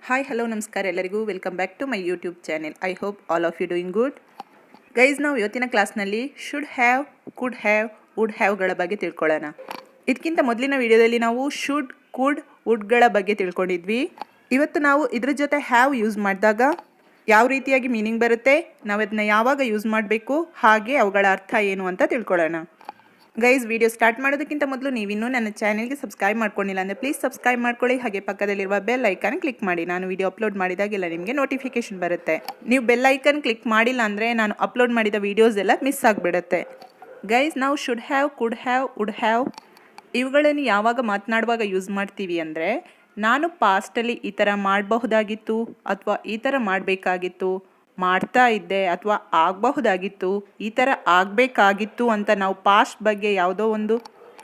Hi hello ನಮಸ್ಕಾರ ಎಲ್ಲರಿಗೂ welcome back to my YouTube channel. I hope all of you doing good. Guys, ನಾವು ಇವತ್ತಿನ ಕ್ಲಾಸ್ನಲ್ಲಿ should have, could have, would ಹ್ಯಾವ್ಗಳ ಬಗ್ಗೆ ತಿಳ್ಕೊಳ್ಳೋಣ. ಇದಕ್ಕಿಂತ ಮೊದಲಿನ ವಿಡಿಯೋದಲ್ಲಿ ನಾವು ಶುಡ್, ಕುಡ್, ವುಡ್ಗಳ ಬಗ್ಗೆ ತಿಳ್ಕೊಂಡಿದ್ವಿ. ಇವತ್ತು ನಾವು ಇದ್ರ ಜೊತೆ ಹ್ಯಾವ್ ಯೂಸ್ ಮಾಡಿದಾಗ ಯಾವ ರೀತಿಯಾಗಿ ಮೀನಿಂಗ್ ಬರುತ್ತೆ, ನಾವು ಅದನ್ನ ಯಾವಾಗ ಯೂಸ್ ಮಾಡಬೇಕು, ಹಾಗೆ ಅವುಗಳ ಅರ್ಥ ಏನು ಅಂತ ತಿಳ್ಕೊಳ್ಳೋಣ. ಗೈಸ್, ವಿಡಿಯೋ ಸ್ಟಾರ್ಟ್ ಮಾಡೋದಕ್ಕಿಂತ ಮೊದಲು ನೀವಿನ್ನೂ ನನ್ನ ಚಾನೆಲ್ಗೆ ಸಬ್ಸ್ಕ್ರೈಬ್ ಮಾಡ್ಕೊಂಡಿಲ್ಲ ಅಂದರೆ ಪ್ಲೀಸ್ ಸಬ್ಸ್ಕ್ರೈಬ್ ಮಾಡ್ಕೊಳ್ಳಿ. ಹಾಗೆ ಪಕ್ಕದಲ್ಲಿರುವ ಬೆಲ್ ಐಕನ್ ಕ್ಲಿಕ್ ಮಾಡಿ. ನಾನು ವಿಡಿಯೋ ಅಪ್ಲೋಡ್ ಮಾಡಿದಾಗೆಲ್ಲ ನಿಮಗೆ ನೋಟಿಫಿಕೇಶನ್ ಬರುತ್ತೆ. ನೀವು ಬೆಲ್ ಐಕನ್ ಕ್ಲಿಕ್ ಮಾಡಿಲ್ಲ ಅಂದರೆ ನಾನು ಅಪ್ಲೋಡ್ ಮಾಡಿದ ವೀಡಿಯೋಸ್ ಎಲ್ಲ ಮಿಸ್ ಆಗಿಬಿಡುತ್ತೆ. ಗೈಸ್, ನಾವು should have, could have, would have ಇವುಗಳನ್ನು ಯಾವಾಗ ಮಾತನಾಡುವಾಗ ಯೂಸ್ ಮಾಡ್ತೀವಿ ಅಂದರೆ, ನಾನು ಪಾಸ್ಟಲ್ಲಿ ಈ ಥರ ಮಾಡಬಹುದಾಗಿತ್ತು ಅಥವಾ ಈ ಥರ ಮಾಡಬೇಕಾಗಿತ್ತು, ಮಾಡ್ತಾ ಇದ್ದೆ ಅಥವಾ ಆಗಬಹುದಾಗಿತ್ತು, ಈ ಥರ ಆಗಬೇಕಾಗಿತ್ತು ಅಂತ ನಾವು ಪಾಸ್ಟ್ ಬಗ್ಗೆ ಯಾವುದೋ ಒಂದು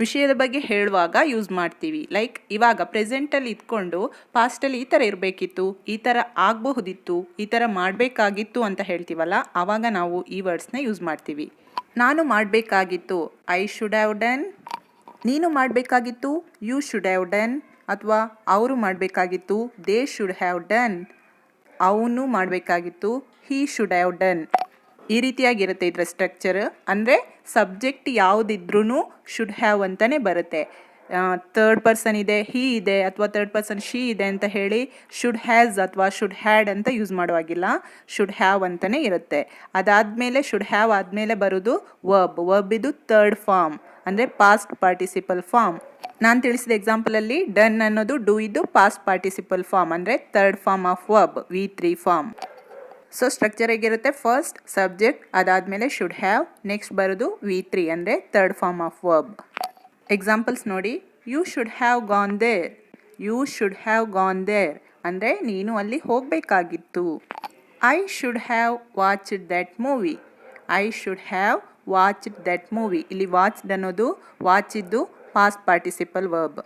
ವಿಷಯದ ಬಗ್ಗೆ ಹೇಳುವಾಗ ಯೂಸ್ ಮಾಡ್ತೀವಿ. ಲೈಕ್ ಇವಾಗ ಪ್ರೆಸೆಂಟಲ್ಲಿ ಇದ್ಕೊಂಡು ಪಾಸ್ಟಲ್ಲಿ ಈ ಥರ ಇರಬೇಕಿತ್ತು, ಈ ಥರ ಆಗಬಹುದಿತ್ತು, ಈ ಥರ ಮಾಡಬೇಕಾಗಿತ್ತು ಅಂತ ಹೇಳ್ತೀವಲ್ಲ, ಆವಾಗ ನಾವು ಈ ವರ್ಡ್ಸ್ನ ಯೂಸ್ ಮಾಡ್ತೀವಿ. ನಾನು ಮಾಡಬೇಕಾಗಿತ್ತು, ಐ ಶುಡ್ ಹ್ಯಾವ್ ಡನ್. ನೀನು ಮಾಡಬೇಕಾಗಿತ್ತು, ಯು ಶುಡ್ ಹ್ಯಾವ್ ಡನ್. ಅಥವಾ ಅವರು ಮಾಡಬೇಕಾಗಿತ್ತು, ದೇ ಶುಡ್ ಹ್ಯಾವ್ ಡನ್. ಅವನು ಮಾಡಬೇಕಾಗಿತ್ತು, ಹಿ ಶುಡ್ ಹ್ಯಾವ್ ಡನ್. ಈ ರೀತಿಯಾಗಿರುತ್ತೆ ಇದರ ಸ್ಟ್ರಕ್ಚರ್. ಅಂದರೆ ಸಬ್ಜೆಕ್ಟ್ ಯಾವುದಿದ್ರೂ ಶುಡ್ ಹ್ಯಾವ್ ಅಂತಲೇ ಬರುತ್ತೆ. ಥರ್ಡ್ ಪರ್ಸನ್ ಇದೆ, ಹಿ ಇದೆ, ಅಥವಾ ಥರ್ಡ್ ಪರ್ಸನ್ ಶಿ ಇದೆ ಅಂತ ಹೇಳಿ ಶುಡ್ ಹ್ಯಾಸ್ ಅಥವಾ ಶುಡ್ ಹ್ಯಾಡ್ ಅಂತ ಯೂಸ್ ಮಾಡುವಾಗಿಲ್ಲ. ಶುಡ್ ಹ್ಯಾವ್ ಅಂತಲೇ ಇರುತ್ತೆ. ಅದಾದಮೇಲೆ ಶುಡ್ ಹ್ಯಾವ್ ಆದಮೇಲೆ ಬರೋದು ವರ್ಬ್ ಇದು ಥರ್ಡ್ ಫಾರ್ಮ್, ಅಂದರೆ ಪಾಸ್ಟ್ ಪಾರ್ಟಿಸಿಪಲ್ ಫಾರ್ಮ್. ನಾನು ತಿಳಿಸಿದ ಎಕ್ಸಾಂಪಲಲ್ಲಿ ಡನ್ ಅನ್ನೋದು ಡೂ ಇದು ಪಾಸ್ಟ್ ಪಾರ್ಟಿಸಿಪಲ್ ಫಾರ್ಮ್, ಅಂದರೆ third form of verb, V3 form. So structure ಹೇಗಿರುತ್ತೆ, ಫಸ್ಟ್ ಸಬ್ಜೆಕ್ಟ್, ಅದಾದಮೇಲೆ ಶುಡ್ ಹ್ಯಾವ್, ನೆಕ್ಸ್ಟ್ ಬರೋದು V3 ಅಂದರೆ third form of verb. Examples ನೋಡಿ, you should have gone there. You should have gone there ಅಂದರೆ ನೀನು ಅಲ್ಲಿ ಹೋಗಬೇಕಾಗಿತ್ತು. I should have watched that movie. I should have watched that movie. ಇಲ್ಲಿ watched ಅನ್ನೋದು ವಾಚಿದ್ದು past participle verb.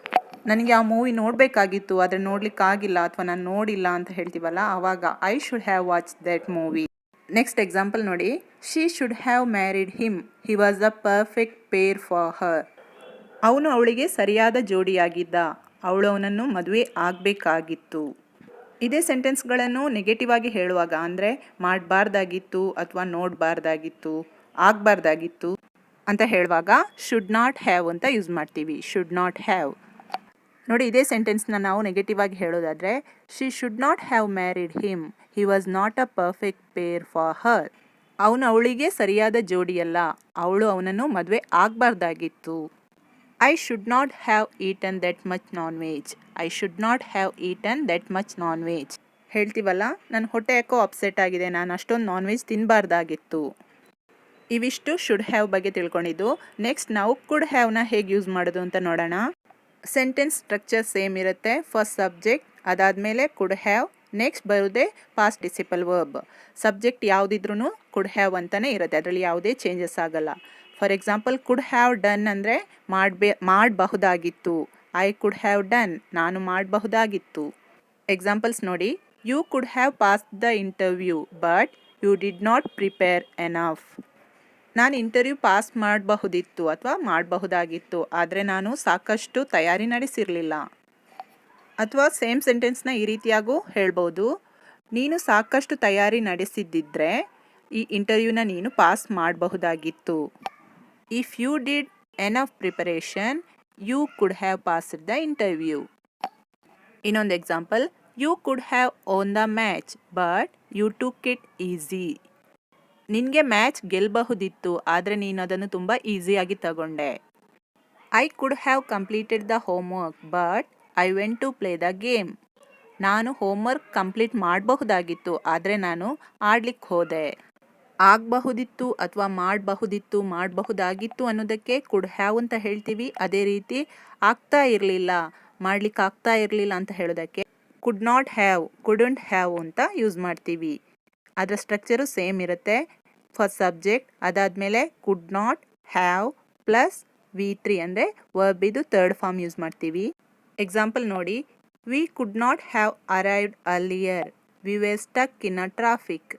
ನನಗೆ ಆ movie ನೋಡಬೇಕಾಗಿತ್ತು, ಆದರೆ ನೋಡಲಿಕ್ಕಾಗಿಲ್ಲ ಅಥವಾ ನಾನು ನೋಡಿಲ್ಲ ಅಂತ ಹೇಳ್ತೀವಲ್ಲ, ಆವಾಗ I should have watch that movie. Next example ನೋಡಿ, she should have married him. He was a perfect pair for her. ಅವನು ಅವಳಿಗೆ ಸರಿಯಾದ ಜೋಡಿಯಾಗಿದ್ದ, ಅವಳು ಅವನನ್ನು ಮದುವೆ ಆಗಬೇಕಾಗಿತ್ತು. ಇದೇ ಸೆಂಟೆನ್ಸ್ಗಳನ್ನು ನೆಗೆಟಿವ್ ಆಗಿ ಹೇಳುವಾಗ, ಅಂದರೆ ಮಾಡಬಾರ್ದಾಗಿತ್ತು ಅಥವಾ ನೋಡಬಾರ್ದಾಗಿತ್ತು, ಆಗಬಾರ್ದಾಗಿತ್ತು ಅಂತ ಹೇಳುವಾಗ ಶುಡ್ ನಾಟ್ ಹ್ಯಾವ್ ಅಂತ ಯೂಸ್ ಮಾಡ್ತೀವಿ. ಶುಡ್ ನಾಟ್ ಹ್ಯಾವ್ ನೋಡಿ, ಇದೇ ಸೆಂಟೆನ್ಸ್ನ ನಾವು ನೆಗೆಟಿವ್ ಆಗಿ ಹೇಳೋದಾದರೆ, she should not have married him. He was not a perfect pair for her. ಅವನು ಅವಳಿಗೆ ಸರಿಯಾದ ಜೋಡಿಯಲ್ಲ, ಅವಳು ಅವನನ್ನು ಮದುವೆ ಆಗಬಾರ್ದಾಗಿತ್ತು. I should not have eaten that much non veg. I should not have eaten that much non veg ಹೇಳ್ತೀವಲ್ಲ, ನನ್ನ ಹೊಟ್ಟೆ ಯಾಕೋ ಅಪ್ಸೆಟ್ ಆಗಿದೆ, ನಾನು ಅಷ್ಟೊಂದು ನಾನ್ ವೆಜ್ ತಿನ್ನಬಾರ್ದಾಗಿತ್ತು. ಇವಿಷ್ಟು ಶುಡ್ ಹ್ಯಾವ್ ಬಗ್ಗೆ ತಿಳ್ಕೊಂಡಿದ್ದು. ನೆಕ್ಸ್ಟ್ ನಾವು ಕುಡ್ ಹ್ಯಾವ್ನ ಹೇಗೆ ಯೂಸ್ ಮಾಡೋದು ಅಂತ ನೋಡೋಣ. ಸೆಂಟೆನ್ಸ್ ಸ್ಟ್ರಕ್ಚರ್ ಸೇಮ್ ಇರುತ್ತೆ. ಫಸ್ಟ್ ಸಬ್ಜೆಕ್ಟ್, ಅದಾದಮೇಲೆ ಕುಡ್ ಹ್ಯಾವ್, ನೆಕ್ಸ್ಟ್ ಬರೋದೇ ಪಾಸ್ಟ್ ಡಿಸಿಪಲ್ ವರ್ಬ್. ಸಬ್ಜೆಕ್ಟ್ ಯಾವುದಿದ್ರೂ ಕುಡ್ ಹ್ಯಾವ್ ಅಂತಲೇ ಇರುತ್ತೆ, ಅದರಲ್ಲಿ ಯಾವುದೇ ಚೇಂಜಸ್ ಆಗಲ್ಲ. For example, could have done ಅಂದರೆ ಮಾಡಬಹುದಾಗಿತ್ತು. ಐ ಕುಡ್ ಹ್ಯಾವ್ ಡನ್, ನಾನು ಮಾಡಬಹುದಾಗಿತ್ತು. ಎಕ್ಸಾಂಪಲ್ಸ್ ನೋಡಿ, you could have pass the interview but you did not prepare enough. ನಾನು ಇಂಟರ್ವ್ಯೂ ಪಾಸ್ ಮಾಡಬಹುದಿತ್ತು ಅಥವಾ ಮಾಡಬಹುದಾಗಿತ್ತು, ಆದರೆ ನಾನು ಸಾಕಷ್ಟು ತಯಾರಿ ನಡೆಸಿರಲಿಲ್ಲ. ಅಥವಾ ಸೇಮ್ ಸೆಂಟೆನ್ಸ್ನ ಈ ರೀತಿಯಾಗೂ ಹೇಳ್ಬೋದು, ನೀನು ಸಾಕಷ್ಟು ತಯಾರಿ ನಡೆಸಿದ್ದಿದ್ರೆ ಈ ಇಂಟರ್ವ್ಯೂನ ನೀನು ಪಾಸ್ ಮಾಡಬಹುದಾಗಿತ್ತು. If you did enough preparation you could have passed the interview. ಇನ್ನೊಂದು example, you could have won the match but you took it easy. ನಿನಗೆ ಮ್ಯಾಚ್ ಗೆಲ್ಲಬಹುದಿತ್ತು, ಆದರೆ ನೀನು ಅದನ್ನು ತುಂಬ ಈಸಿಯಾಗಿ ತಗೊಂಡೆ. I could have completed the homework but I went to play the game. ನಾನು ಹೋಮ್ವರ್ಕ್ ಕಂಪ್ಲೀಟ್ ಮಾಡಬಹುದಾಗಿತ್ತು, ಆದರೆ ನಾನು ಆಡ್ಲಿಕ್ಕೆ ಹೋದೆ. ಆಗಬಹುದಿತ್ತು ಅಥವಾ ಮಾಡಬಹುದಾಗಿತ್ತು ಅನ್ನೋದಕ್ಕೆ ಕುಡ್ ಹ್ಯಾವ್ ಅಂತ ಹೇಳ್ತೀವಿ. ಅದೇ ರೀತಿ ಆಗ್ತಾ ಇರಲಿಲ್ಲ, ಮಾಡ್ಲಿಕ್ಕೆ ಆಗ್ತಾ ಇರಲಿಲ್ಲ ಅಂತ ಹೇಳೋದಕ್ಕೆ could not have, couldn't have ಅಂತ ಯೂಸ್ ಮಾಡ್ತೀವಿ. ಅದರ ಸ್ಟ್ರಕ್ಚರು ಸೇಮ್ ಇರುತ್ತೆ. ಫಸ್ಟ್ ಸಬ್ಜೆಕ್ಟ್, ಅದಾದಮೇಲೆ could not have plus V3 ಅಂದರೆ ವರ್ಬ್ ಇದು ಥರ್ಡ್ ಫಾರ್ಮ್ ಯೂಸ್ ಮಾಡ್ತೀವಿ. ಎಕ್ಸಾಂಪಲ್ ನೋಡಿ, we could not have arrived earlier. We were stuck in a traffic.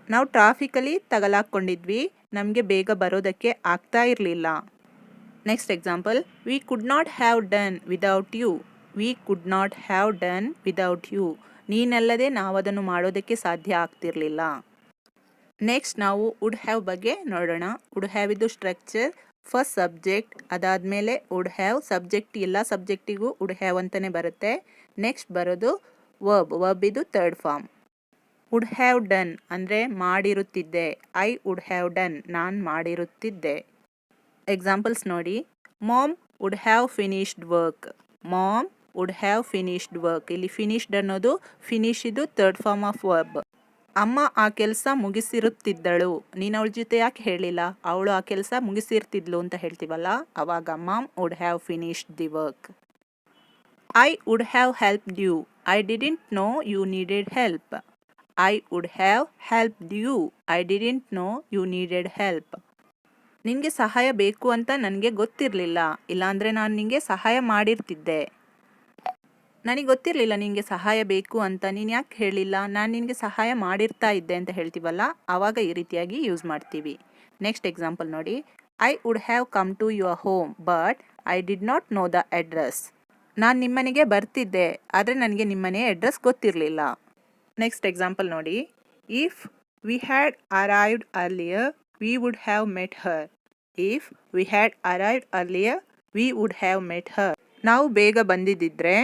ನಾವು ಟ್ರಾಫಿಕಲ್ಲಿ ತಗಲಾಕೊಂಡಿದ್ವಿ, ನಮಗೆ ಬೇಗ ಬರೋದಕ್ಕೆ ಆಗ್ತಾ ಇರಲಿಲ್ಲ. Next example, we could not have done without you. We could not have done without you. ನೀನಲ್ಲದೆ ನಾವದನ್ನು ಮಾಡೋದಕ್ಕೆ ಸಾಧ್ಯ ಆಗ್ತಿರಲಿಲ್ಲ. ನೆಕ್ಸ್ಟ್ ನಾವು ವುಡ್ ಹ್ಯಾವ್ ಬಗ್ಗೆ ನೋಡೋಣ. ವುಡ್ ಹ್ಯಾವ್ ಇದು ಸ್ಟ್ರಕ್ಚರ್. ಫಸ್ಟ್ ಸಬ್ಜೆಕ್ಟ್, ಅದಾದಮೇಲೆ ವುಡ್ ಹ್ಯಾವ್. ಸಬ್ಜೆಕ್ಟ್ ಎಲ್ಲ ಸಬ್ಜೆಕ್ಟಿಗೂ ವುಡ್ ಹ್ಯಾವ್ ಅಂತಲೇ ಬರುತ್ತೆ. ನೆಕ್ಸ್ಟ್ ಬರೋದು ವರ್ಬ್ ಇದು third form. Would have done ಅಂದರೆ ಮಾಡಿರುತ್ತಿದ್ದೆ. ಐ ವುಡ್ ಹ್ಯಾವ್ ಡನ್, ನಾನು ಮಾಡಿರುತ್ತಿದ್ದೆ. ಎಕ್ಸಾಂಪಲ್ಸ್ ನೋಡಿ. Mom would have finished work. Mom would have finished work. ಇಲ್ಲಿ ಫಿನಿಶ್ಡ್ ಅನ್ನೋದು ಫಿನಿಶ್ ಇದು ಥರ್ಡ್ ಫಾರ್ಮ್ ಆಫ್ ವರ್ಬ್. ಅಮ್ಮ ಆ ಕೆಲಸ ಮುಗಿಸಿರುತ್ತಿದ್ದಳು. ನೀನು ಅವಳ ಜೊತೆ ಯಾಕೆ ಹೇಳಿಲ್ಲ? ಅವಳು ಆ ಕೆಲಸ ಮುಗಿಸಿರ್ತಿದ್ಲು ಅಂತ ಹೇಳ್ತೀವಲ್ಲ, ಅವಾಗ mom would have finished the work. I would have helped you. I didn't know you needed help. I would have helped you. I didn't know you needed help. ನಿನಗೆ ಸಹಾಯ ಬೇಕು ಅಂತ ನನಗೆ ಗೊತ್ತಿರಲಿಲ್ಲ, ಇಲ್ಲಾಂದರೆ ನಾನು ನಿನಗೆ ಸಹಾಯ ಮಾಡಿರ್ತಿದ್ದೆ. ನನಗೆ ಗೊತ್ತಿರಲಿಲ್ಲ ನಿನಗೆ ಸಹಾಯ ಬೇಕು ಅಂತ, ನೀನು ಯಾಕೆ ಹೇಳಿಲ್ಲ? ನಾನು ನಿನಗೆ ಸಹಾಯ ಮಾಡಿರ್ತಾ ಇದ್ದೆ ಅಂತ ಹೇಳ್ತೀವಲ್ಲ, ಆವಾಗ ಈ ರೀತಿಯಾಗಿ ಯೂಸ್ ಮಾಡ್ತೀವಿ. ನೆಕ್ಸ್ಟ್ ಎಕ್ಸಾಂಪಲ್ ನೋಡಿ. I would have come to your home but I did not know the address. ನಾನು ನಿಮ್ಮನೆಗೆ ಬರ್ತಿದ್ದೆ, ಆದರೆ ನನಗೆ ನಿಮ್ಮನೆ ಅಡ್ರೆಸ್ ಗೊತ್ತಿರಲಿಲ್ಲ. ನೆಕ್ಸ್ಟ್ ಎಕ್ಸಾಂಪಲ್ ನೋಡಿ. If we had arrived earlier we would have met her. If we had arrived earlier we would have met her. ನಾವು ಬೇಗ ಬಂದಿದ್ದಿದ್ರೆ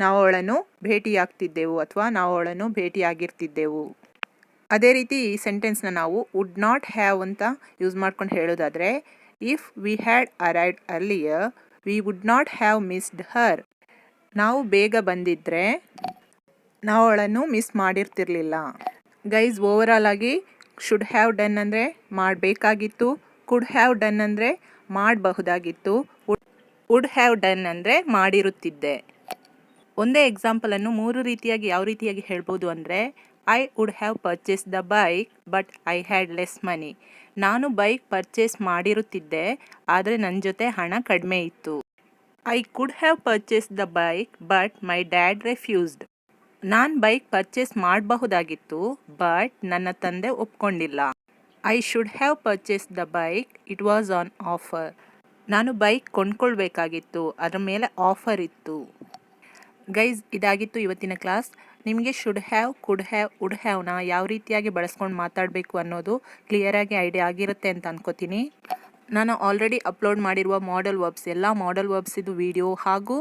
ನಾವು ಅವಳನ್ನು ಭೇಟಿಯಾಗ್ತಿದ್ದೆವು ಅಥವಾ ನಾವು ಅವಳನ್ನು ಭೇಟಿಯಾಗಿರ್ತಿದ್ದೆವು. ಅದೇ ರೀತಿ ಈ ಸೆಂಟೆನ್ಸ್ನ ನಾವು ವುಡ್ ನಾಟ್ ಹ್ಯಾವ್ ಅಂತ ಯೂಸ್ ಮಾಡ್ಕೊಂಡು ಹೇಳೋದಾದರೆ, if we had arrived earlier we would not have missed her. ನಾವು ಬೇಗ ಬಂದಿದ್ದರೆ ನಾವು ಅವಳನ್ನು ಮಿಸ್ ಮಾಡಿರ್ತಿರ್ಲಿಲ್ಲ. ಗೈಸ್, ಓವರಾಲ್ ಆಗಿ ಶುಡ್ ಹ್ಯಾವ್ ಡನ್ ಅಂದರೆ ಮಾಡಬೇಕಾಗಿತ್ತು, ಕುಡ್ ಹ್ಯಾವ್ ಡನ್ ಅಂದರೆ ಮಾಡಬಹುದಾಗಿತ್ತು, ವುಡ್ ಹ್ಯಾವ್ ಡನ್ ಅಂದರೆ ಮಾಡಿರುತ್ತಿದ್ದೆ. ಒಂದೇ ಎಕ್ಸಾಂಪಲನ್ನು ಮೂರು ರೀತಿಯಾಗಿ ಯಾವ ರೀತಿಯಾಗಿ ಹೇಳ್ಬೋದು ಅಂದರೆ, I would have purchase the bike but I had less ಮನಿ. ನಾನು ಬೈಕ್ ಪರ್ಚೇಸ್ ಮಾಡಿರುತ್ತಿದ್ದೆ, ಆದರೆ ನನ್ನ ಜೊತೆ ಹಣ ಕಡಿಮೆ ಇತ್ತು. I could have purchase the bike but my dad refused. ನಾನು ಬೈಕ್ ಪರ್ಚೇಸ್ ಮಾಡಬಹುದಾಗಿತ್ತು, ಬಟ್ ನನ್ನ ತಂದೆ ಒಪ್ಕೊಂಡಿಲ್ಲ. I should have purchase the bike, it was on offer. ನಾನು ಬೈಕ್ ಕೊಂಡ್ಕೊಳ್ಬೇಕಾಗಿತ್ತು, ಅದರ ಮೇಲೆ ಆಫರ್ ಇತ್ತು. ಗೈಸ್, ಇದಾಗಿತ್ತು ಇವತ್ತಿನ ಕ್ಲಾಸ್. ನಿಮಗೆ should have, could have, would ಹ್ಯಾವ್ನ ಯಾವ ರೀತಿಯಾಗಿ ಬಳಸ್ಕೊಂಡು ಮಾತಾಡಬೇಕು ಅನ್ನೋದು ಕ್ಲಿಯರಾಗಿ ಐಡಿಯಾ ಆಗಿರುತ್ತೆ ಅಂತ ಅನ್ಕೋತೀನಿ. ನಾನು ಆಲ್ರೆಡಿ ಅಪ್ಲೋಡ್ ಮಾಡಿರುವ ಮಾಡಲ್ ವರ್ಬ್ಸ್, ಎಲ್ಲ ಮಾಡಲ್ ವರ್ಬ್ಸಿದು ವಿಡಿಯೋ ಹಾಗೂ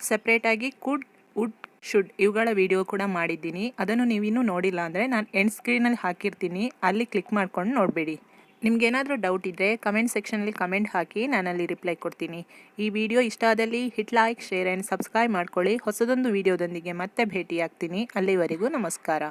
ಸಪ್ರೇಟಾಗಿ ಕುಡ್, ವುಡ್, ಶುಡ್ ಇವುಗಳ ವಿಡಿಯೋ ಕೂಡ ಮಾಡಿದ್ದೀನಿ. ಅದನ್ನು ನೀವಿನ್ನೂ ನೋಡಿಲ್ಲ ಅಂದರೆ ನಾನು ಎಂಡ್ ಸ್ಕ್ರೀನಲ್ಲಿ ಹಾಕಿರ್ತೀನಿ, ಅಲ್ಲಿ ಕ್ಲಿಕ್ ಮಾಡ್ಕೊಂಡು ನೋಡಬೇಡಿ. ನಿಮ್ಗೇನಾದರೂ ಡೌಟ್ ಇದ್ದರೆ ಕಮೆಂಟ್ ಸೆಕ್ಷನಲ್ಲಿ ಕಮೆಂಟ್ ಹಾಕಿ, ನಾನಲ್ಲಿ ರಿಪ್ಲೈ ಕೊಡ್ತೀನಿ. ಈ ವಿಡಿಯೋ ಇಷ್ಟ ಆದಲ್ಲಿ hit like, share and subscribe ಮಾಡ್ಕೊಳ್ಳಿ. ಹೊಸದೊಂದು ವಿಡಿಯೋದೊಂದಿಗೆ ಮತ್ತೆ ಭೇಟಿಯಾಗ್ತೀನಿ. ಅಲ್ಲಿವರೆಗೂ ನಮಸ್ಕಾರ.